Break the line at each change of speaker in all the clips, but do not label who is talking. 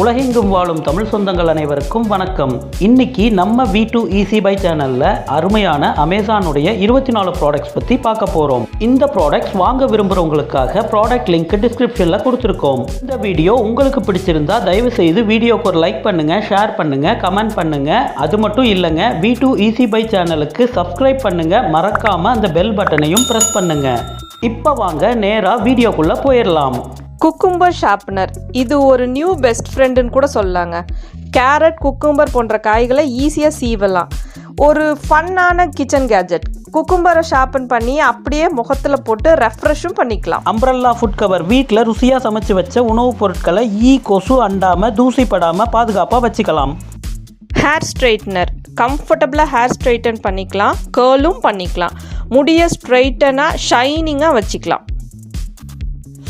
உலகெங்கும் வாழும் தமிழ் சொந்தங்கள் அனைவருக்கும் வணக்கம். இன்னைக்கு நம்ம V2 Easy Buy சேனல்ல அருமையான அமேசானுடைய 24 ப்ராடக்ட்ஸ் பத்தி பார்க்க போறோம். இந்த ப்ராடக்ட்ஸ் வாங்க விரும்புறவங்களுக்காக ப்ராடக்ட் லிங்க் டிஸ்கிரிப்ஷன்ல கொடுத்திருக்கோம். இந்த வீடியோ உங்களுக்கு பிடிச்சிருந்தா தயவு செய்து வீடியோக்கு ஒரு லைக் பண்ணுங்க, ஷேர் பண்ணுங்க, கமெண்ட் பண்ணுங்க. அது மட்டும் இல்லைங்க, V2 Easy Buy சேனலுக்கு சப்ஸ்கிரைப் பண்ணுங்க, மறக்காம அந்த பெல் பட்டனையும் பிரஸ் பண்ணுங்க. இப்போ வாங்க நேரா வீடியோக்குள்ள போயிடலாம்.
குக்கும்பர் ஷார்ப்னர் இது ஒரு நியூ பெஸ்ட் ஃப்ரெண்டுன்னு கூட சொல்லலாங்க. கேரட், குக்கும்பர் போன்ற காய்களை ஈஸியாக சீவலாம். ஒரு ஃபன்னான கிச்சன் கேஜெட். குக்கும்பரை ஷார்பன் பண்ணி அப்படியே முகத்தில் போட்டு ரெஃப்ரெஷும் பண்ணிக்கலாம்.
Umbrella food cover. வீட்டில் ருசியாக சமைச்சு வச்ச உணவுப் பொருட்களை கொசு அண்டாமல் தூசிப்படாமல் பாதுகாப்பாக வச்சுக்கலாம்.
Hair straightener. கம்ஃபர்டபுளாக ஹேர் ஸ்ட்ரைட்டன் பண்ணிக்கலாம், கேர்லும் பண்ணிக்கலாம். முடியை ஸ்ட்ரைட்டனாக ஷைனிங்காக வச்சுக்கலாம்.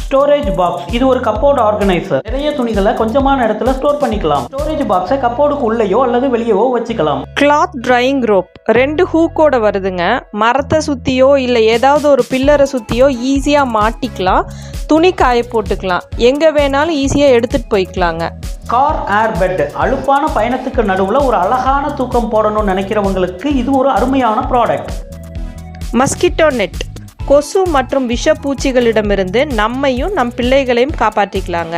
Storage box. இது ஒரு கப்போர்டு ஆர்கனைசர். நிறைய துணிகளை கொஞ்சமான இடத்துல ஸ்டோர் பண்ணிக்கலாம். ஸ்டோரேஜ் பாக்ஸை கப்போர்டுக்கு உள்ளேயோ அல்லது வெளியவோ வச்சுக்கலாம்.
Cloth drying rope. 2 ஹூக்கோட வருதுங்க. மரத்தை சுற்றியோ இல்லை ஏதாவது ஒரு பில்லரை சுற்றியோ ஈஸியாக மாட்டிக்கலாம். துணி காய போட்டுக்கலாம். எங்கே வேணாலும் ஈஸியாக எடுத்துகிட்டு போய்க்கலாங்க.
Car air bed. அலுப்பான பயணத்துக்கு நடுவில் ஒரு அழகான தூக்கம் போடணும்னு நினைக்கிறவங்களுக்கு இது ஒரு அருமையான ப்ராடக்ட்.
Mosquito net. கொசு மற்றும் விஷப்பூச்சிகளிடமிருந்து நம்மையும் நம் பிள்ளைகளையும் காப்பாற்றிக்கலாங்க.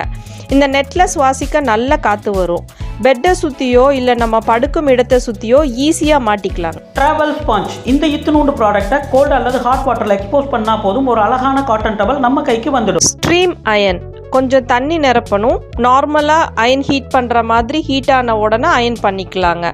இந்த நெட்டில் சுவாசிக்க நல்ல காற்று வரும். பெட்டை சுற்றியோ இல்லை நம்ம படுக்கும் இடத்தை சுற்றியோ ஈஸியாக மாட்டிக்கலாங்க.
Travel sponge. இந்த இத்தினூண்டு ப்ராடக்டை கோல்டு அல்லது ஹாட் வாட்டரில் எக்ஸ்போஸ் பண்ணால் போதும், ஒரு அழகான காட்டன் டவல் நம்ம கைக்கு வந்துடும்.
Steam iron. கொஞ்சம் தண்ணி நிரப்பணும். நார்மலாக அயன் ஹீட் பண்ணுற மாதிரி ஹீட் ஆன உடனே அயன் பண்ணிக்கலாங்க.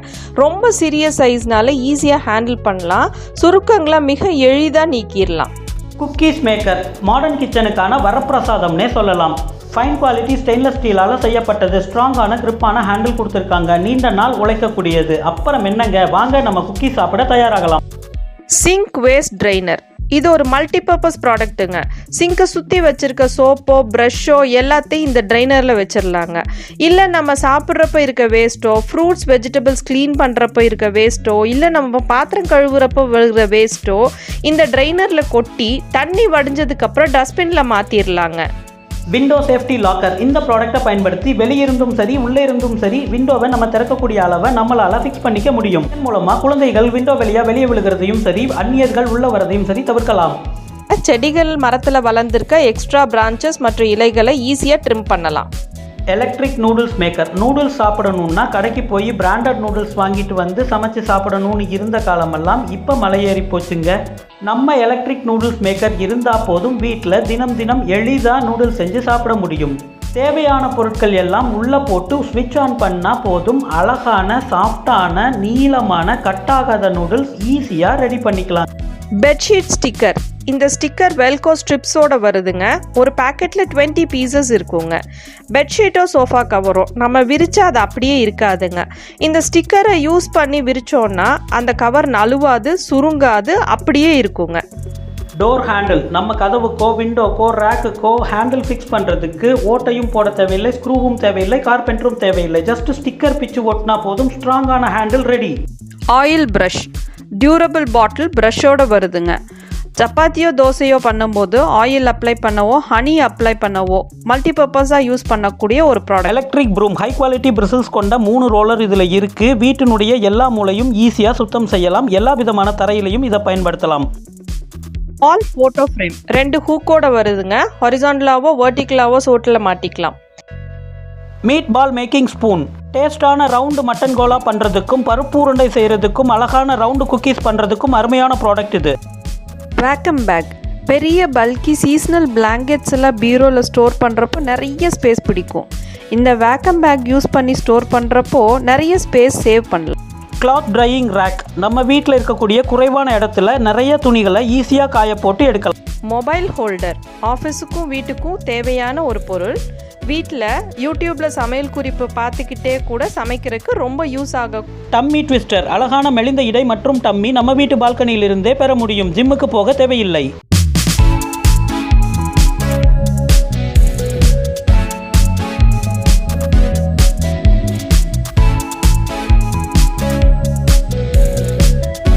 ரொம்ப சிறிய சைஸ்னால ஈஸியாக ஹேண்டில் பண்ணலாம். சுருக்கங்களை மிக எளிதாக நீக்கிடலாம்.
Cookies maker. மாடர்ன் கிச்சனுக்கான வரப்பிரசாதம்னே சொல்லலாம். ஃபைன் குவாலிட்டி ஸ்டெயின்லெஸ் ஸ்டீலால் செய்யப்பட்டது. ஸ்ட்ராங்கான கிரிப்பான ஹேண்டில் கொடுத்துருக்காங்க. நீண்ட நாள் உழைக்கக்கூடியது. அப்புறம் என்னங்க, வாங்க நம்ம குக்கீ சாப்பிட தயாராகலாம்.
Sink waste trainer. இது ஒரு மல்டிபர்பஸ் ப்ராடக்ட்டுங்க. சிங்கை சுற்றி வச்சுருக்க சோப்போ ப்ரஷ்ஷோ எல்லாத்தையும் இந்த ட்ரைனரில் வச்சிடலாங்க. இல்லை நம்ம சாப்பிட்றப்ப இருக்க வேஸ்ட்டோ, ஃப்ரூட்ஸ் வெஜிடபிள்ஸ் க்ளீன் பண்ணுறப்ப இருக்க வேஸ்ட்டோ, இல்லை நம்ம பாத்திரம் கழுவுறப்போ விழுகிற வேஸ்ட்டோ இந்த ட்ரைனரில் கொட்டி தண்ணி வடிஞ்சதுக்கப்புறம் டஸ்ட்பினில் மாற்றிடலாங்க.
Window safety locker. இந்த ப்ராடக்டை பயன்படுத்தி வெளியிருந்தும் சரி உள்ளே இருந்தும் சரி விண்டோவை நம்ம திறக்கக்கூடிய அளவை நம்மளால் ஃபிக்ஸ் பண்ணிக்க முடியும். இதன் மூலமாக குழந்தைகள் விண்டோ வெளியே விழுகிறதையும் சரி, அந்நியர்கள் உள்ள வரதையும் சரி தவிர்க்கலாம்.
செடிகள் மரத்தில் வளர்ந்துருக்க எக்ஸ்ட்ரா பிரான்ச்சஸ் மற்றும் இலைகளை ஈஸியாக ட்ரிம் பண்ணலாம்.
Electric noodles maker. நூடுல்ஸ் சாப்பிடணும்னா கடைக்கு போய் பிராண்டட் நூடுல்ஸ் வாங்கிட்டு வந்து சமைச்சு சாப்பிடணும்னு இருந்த காலமெல்லாம் இப்போ மலையேறி போச்சுங்க. நம்ம எலக்ட்ரிக் நூடுல்ஸ் மேக்கர் இருந்தால் போதும், வீட்டில் தினம் எளிதாக நூடுல்ஸ் செஞ்சு சாப்பிட முடியும். தேவையான பொருட்கள் எல்லாம் உள்ளே போட்டு ஸ்விட்ச் ஆன் பண்ணால் போதும், அழகான சாஃப்டான நீளமான கட்டாகாத நூடுல்ஸ் ஈஸியாக ரெடி பண்ணிக்கலாம்.
Bedsheet sticker. இந்த ஸ்டிக்கர் வெல்கோ ஸ்ட்ரிப்ஸோட வருதுங்க. ஒரு பேக்கெட்டில் 20 பீசஸ் இருக்குங்க. பெட்ஷீட்டோ சோஃபா கவரோ நம்ம விரிச்சா அது அப்படியே இருக்காதுங்க. இந்த ஸ்டிக்கரை யூஸ் பண்ணி விரிச்சோன்னா அந்த கவர் நழுவாது, சுருங்காது, அப்படியே இருக்குங்க.
Door handle. நம்ம கதவுக்கோ விண்டோக்கோ ரேக்குக்கோ ஹேண்டில் ஃபிக்ஸ் பண்ணுறதுக்கு ஓட்டையும் போட தேவையில்லை, ஸ்க்ரூவும் தேவையில்லை, கார்பெண்டரும் தேவையில்லை. ஜஸ்ட் ஸ்டிக்கர் பிச்சு ஒட்டினா போதும், ஸ்ட்ராங்கான handle ready.
Oil brush. Durable bottle ப்ரஷ்ஷோட வருதுங்க. சப்பாத்தியோ தோசையோ பண்ணும்போது ஆயில் அப்ளை பண்ணவோ ஹனி அப்ளை பண்ணவோ மல்டிபர்பஸாக யூஸ் பண்ணக்கூடிய ஒரு product.
Electric broom. High quality bristles கொண்ட 3 ரோலர் இதில் இருக்குது. வீட்டினுடைய எல்லா மூலையும் ஈஸியாக சுத்தம் செய்யலாம். எல்லா விதமான தரையிலையும் இதை பயன்படுத்தலாம்.
வால் ஃபோட்டோ ஃப்ரேம். 2 ஹூக்கோட வருதுங்க. ஹாரிசான்டலாவோ வெர்டிகலாவோ சோட்டில் மாட்டிக்கலாம்.
Meat ball making spoon. டேஸ்டான ரவுண்டு மட்டன் கோலா பண்ணுறதுக்கும் பருப்பு உருண்டை செய்கிறதுக்கும் அழகான ரவுண்டு குக்கீஸ் பண்ணுறதுக்கும் அருமையான ப்ராடக்ட் இது.
Vacuum bag. பெரிய பல்கி சீசனல் பிளாங்கெட்ஸ் எல்லாம் பீரோவில் ஸ்டோர் பண்ணுறப்போ நிறைய ஸ்பேஸ் பிடிக்கும். இந்த வேக்கம் பேக் யூஸ் பண்ணி ஸ்டோர் பண்ணுறப்போ நிறைய ஸ்பேஸ் சேவ் பண்ணலாம்.
Cloth drying rack. நம்ம வீட்டில் இருக்கக்கூடிய குறைவான இடத்துல நிறைய துணிகளை ஈஸியாக காய போட்டு எடுக்கலாம்.
Mobile holder. ஆஃபீஸுக்கும் வீட்டுக்கும் தேவையான ஒரு பொருள். வீட்டில் யூடியூப்பில் சமையல் குறிப்பு பார்த்துக்கிட்டே கூட சமைக்கிறதுக்கு ரொம்ப யூஸ் ஆகும்.
Dummy twister. அழகான மெலிந்த இடை மற்றும் டம்மி நம்ம வீட்டு பால்கனியிலிருந்தே பெற முடியும். ஜிம்முக்கு போக தேவையில்லை.